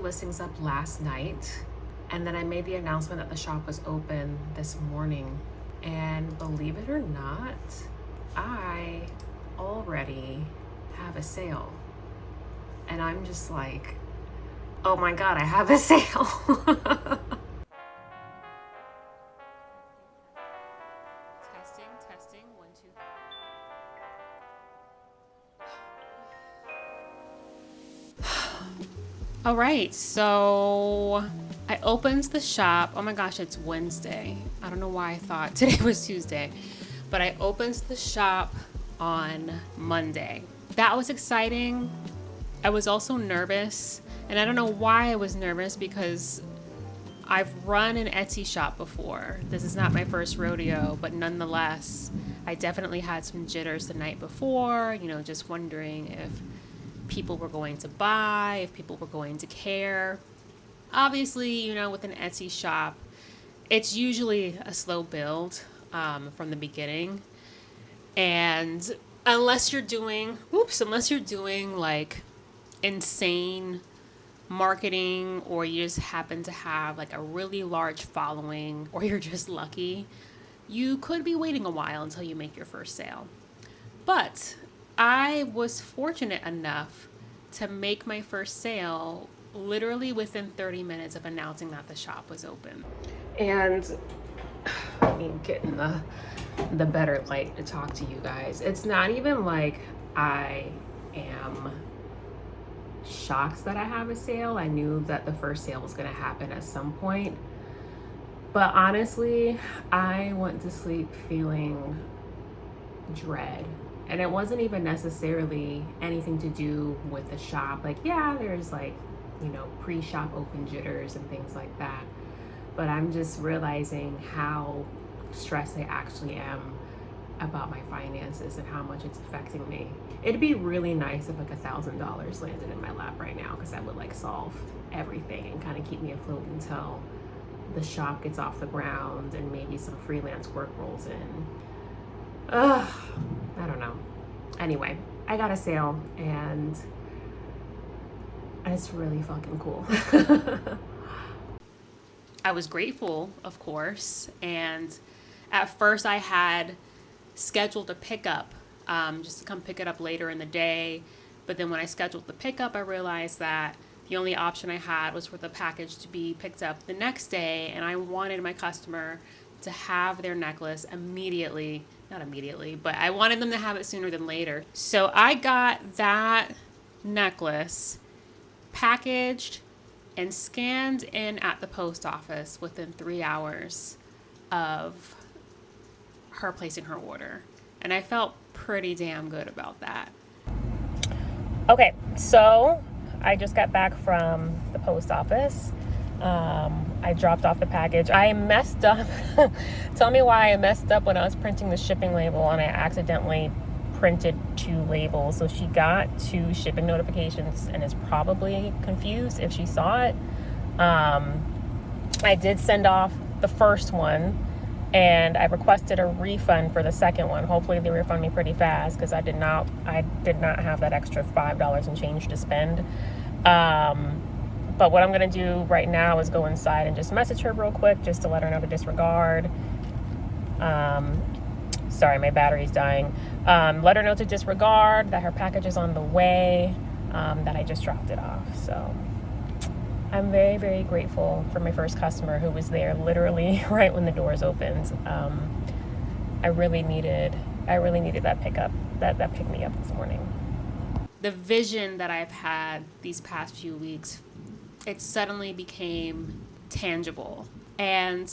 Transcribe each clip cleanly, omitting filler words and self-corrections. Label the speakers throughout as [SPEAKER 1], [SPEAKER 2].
[SPEAKER 1] listings up last night, and then I made the announcement that the shop was open this morning. And believe it or not, I already have a sale. And I'm just like, oh my God, I have a sale. Testing, 1, 2, 3. All right, so I opened the shop. Oh my gosh, it's Wednesday. I don't know why I thought today was Tuesday, but I opened the shop on Monday. That was exciting. I was also nervous, and I don't know why I was nervous because I've run an Etsy shop before. This is not my first rodeo, but nonetheless, I definitely had some jitters the night before, just wondering if people were going to buy, if people were going to care. Obviously, with an Etsy shop, it's usually a slow build from the beginning. And unless you're doing like insane marketing, or you just happen to have like a really large following, or you're just lucky, you could be waiting a while until you make your first sale. But I was fortunate enough to make my first sale literally within 30 minutes of announcing that the shop was open. And I mean, getting the better light to talk to you guys. It's not even like I am shocked that I have a sale. I knew that the first sale was going to happen at some point. But honestly, I went to sleep feeling dread. And it wasn't even necessarily anything to do with the shop. Like, yeah, there's like, pre-shop open jitters and things like that. But I'm just realizing how stressed I actually am about my finances and how much it's affecting me. It'd be really nice if like $1,000 landed in my lap right now, because that would like solve everything and kind of keep me afloat until the shop gets off the ground and maybe some freelance work rolls in. I don't know. Anyway, I got a sale and it's really fucking cool. I was grateful, of course, and at first I had scheduled a pickup just to come pick it up later in the day. But then when I scheduled the pickup, I realized that the only option I had was for the package to be picked up the next day, and I wanted my customer to have their necklace immediately. Not immediately, but I wanted them to have it sooner than later. So I got that necklace packaged and scanned in at the post office within 3 hours of her placing her order. And I felt pretty damn good about that. Okay, so I just got back from the post office. I dropped off the package. I messed up. Tell me why I messed up when I was printing the shipping label, and I accidentally printed 2 labels. So she got 2 shipping notifications and is probably confused if she saw it. I did send off the first one, and I requested a refund for the second one. Hopefully they refund me pretty fast, because I did not have that extra $5 and change to spend. But what I'm going to do right now is go inside and just message her real quick, just to let her know to disregard. Sorry, my battery's dying. Let her know to disregard, that her package is on the way, that I just dropped it off. So I'm very, very grateful for my first customer, who was there literally right when the doors opened. I really needed that pickup, that pick me up this morning. The vision that I've had these past few weeks, it suddenly became tangible. And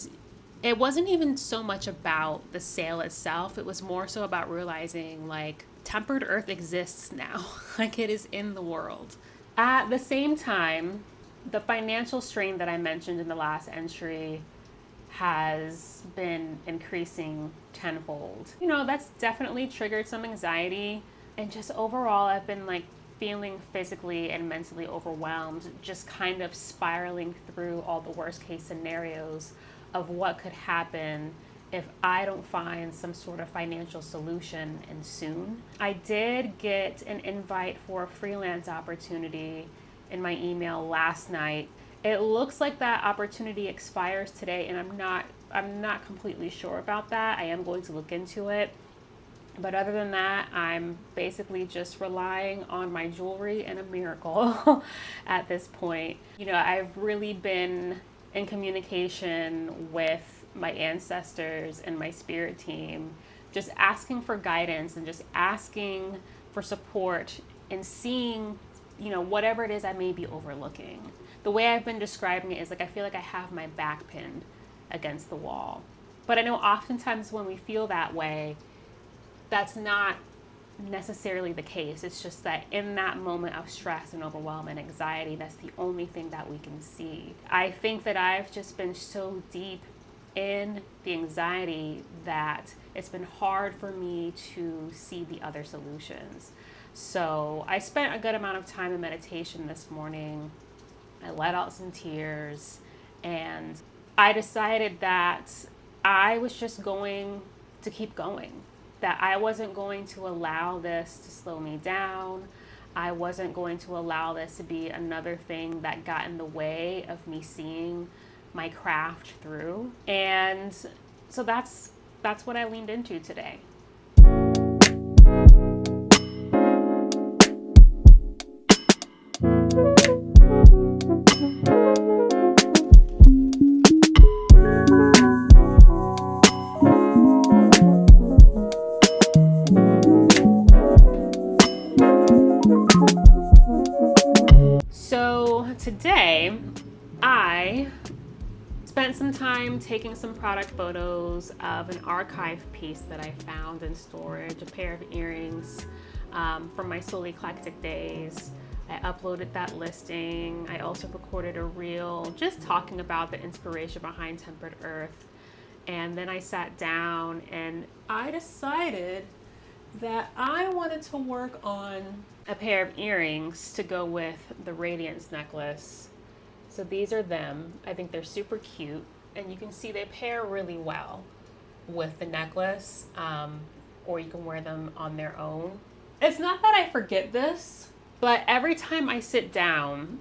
[SPEAKER 1] it wasn't even so much about the sale itself. It was more so about realizing like tempered earth exists now. Like, it is in the world. At the same time, the financial strain that I mentioned in the last entry has been increasing tenfold. That's definitely triggered some anxiety. And just overall, I've been like feeling physically and mentally overwhelmed, just kind of spiraling through all the worst case scenarios of what could happen if I don't find some sort of financial solution, and soon. I did get an invite for a freelance opportunity, in my email last night. It looks like that opportunity expires today, and I'm not completely sure about that. I am going to look into it. But other than that, I'm basically just relying on my jewelry and a miracle at this point. I've really been in communication with my ancestors and my spirit team, just asking for guidance and just asking for support and seeing, whatever it is I may be overlooking. The way I've been describing it is like I feel like I have my back pinned against the wall. But I know oftentimes when we feel that way, that's not necessarily the case. It's just that in that moment of stress and overwhelm and anxiety, that's the only thing that we can see. I think that I've just been so deep in the anxiety that it's been hard for me to see the other solutions. So I spent a good amount of time in meditation this morning. I let out some tears, and I decided that I was just going to keep going, that I wasn't going to allow this to slow me down. I wasn't going to allow this to be another thing that got in the way of me seeing my craft through. And so that's what I leaned into today. So today, I spent some time taking some product photos of an archive piece that I found in storage, a pair of earrings from my Soul Eclectic days. I uploaded that listing. I also recorded a reel just talking about the inspiration behind Tempered Earth. And then I sat down and I decided that I wanted to work on a pair of earrings to go with the Radiance necklace. So these are them. I think they're super cute, and you can see they pair really well with the necklace, or you can wear them on their own. It's not that I forget this, but every time I sit down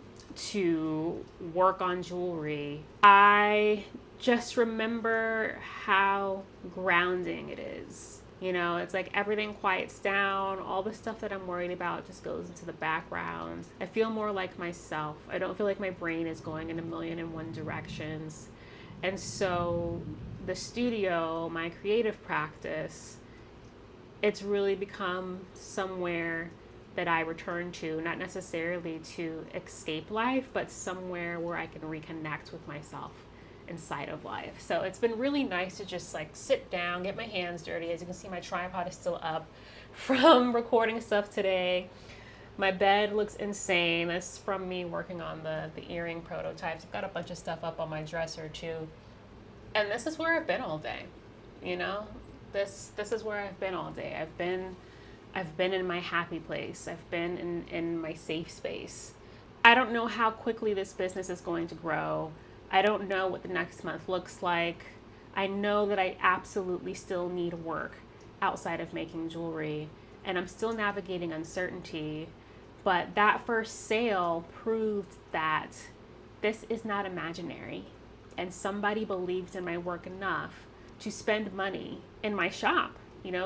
[SPEAKER 1] to work on jewelry, I just remember how grounding it is. It's like everything quiets down. All the stuff that I'm worried about just goes into the background. I feel more like myself. I don't feel like my brain is going in a million and one directions. And so the studio, my creative practice, it's really become somewhere that I return to, not necessarily to escape life, but somewhere where I can reconnect with myself inside of life. So it's been really nice to just like sit down, get my hands dirty. As you can see, my tripod is still up from recording stuff today. My bed looks insane. That's from me working on the earring prototypes. I've got a bunch of stuff up on my dresser too. And this is where I've been all day. This is where I've been all day. I've been in my happy place. I've been in my safe space. I don't know how quickly this business is going to grow. I don't know what the next month looks like. I know that I absolutely still need work outside of making jewelry, and I'm still navigating uncertainty. But that first sale proved that this is not imaginary, and somebody believed in my work enough to spend money in my shop.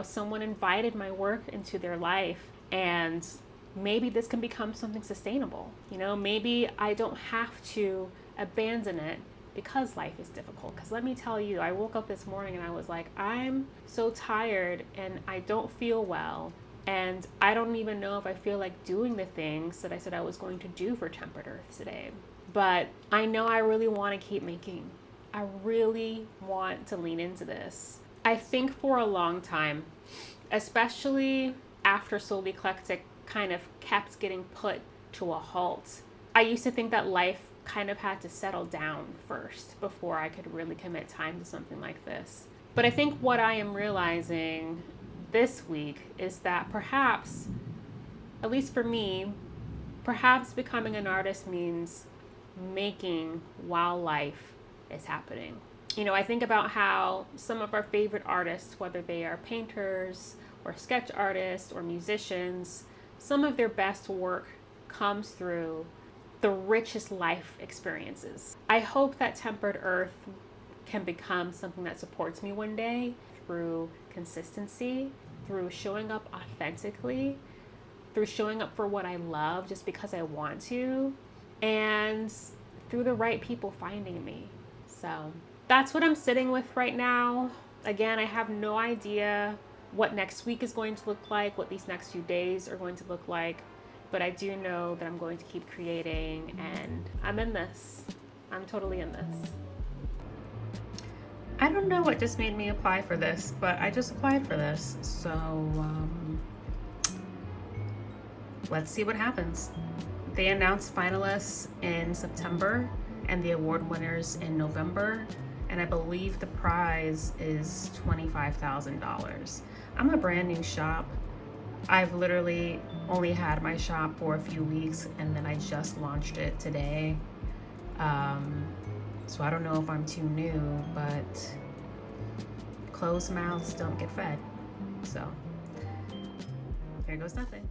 [SPEAKER 1] Someone invited my work into their life, and maybe this can become something sustainable. Maybe I don't have to abandon it because life is difficult. Because let me tell you, I woke up this morning and I was like, I'm so tired and I don't feel well. And I don't even know if I feel like doing the things that I said I was going to do for Tempered Earth today. But I know I really want to keep making. I really want to lean into this. I think for a long time, especially after Soul Eclectic kind of kept getting put to a halt, I used to think that life kind of had to settle down first before I could really commit time to something like this. But I think what I am realizing this week is that perhaps, at least for me, perhaps becoming an artist means making while life is happening. I think about how some of our favorite artists, whether they are painters or sketch artists or musicians, some of their best work comes through the richest life experiences. I hope that Tempered Earth can become something that supports me one day through consistency, through showing up authentically, through showing up for what I love just because I want to, and through the right people finding me. So that's what I'm sitting with right now. Again, I have no idea what next week is going to look like, what these next few days are going to look like, but I do know that I'm going to keep creating, and I'm in this. I'm totally in this. I don't know what just made me apply for this, but I just applied for this. So let's see what happens. They announced finalists in September and the award winners in November. And I believe the prize is $25,000. I'm a brand new shop. I've literally only had my shop for a few weeks, and then I just launched it today. So I don't know if I'm too new, but closed mouths don't get fed. So here goes nothing.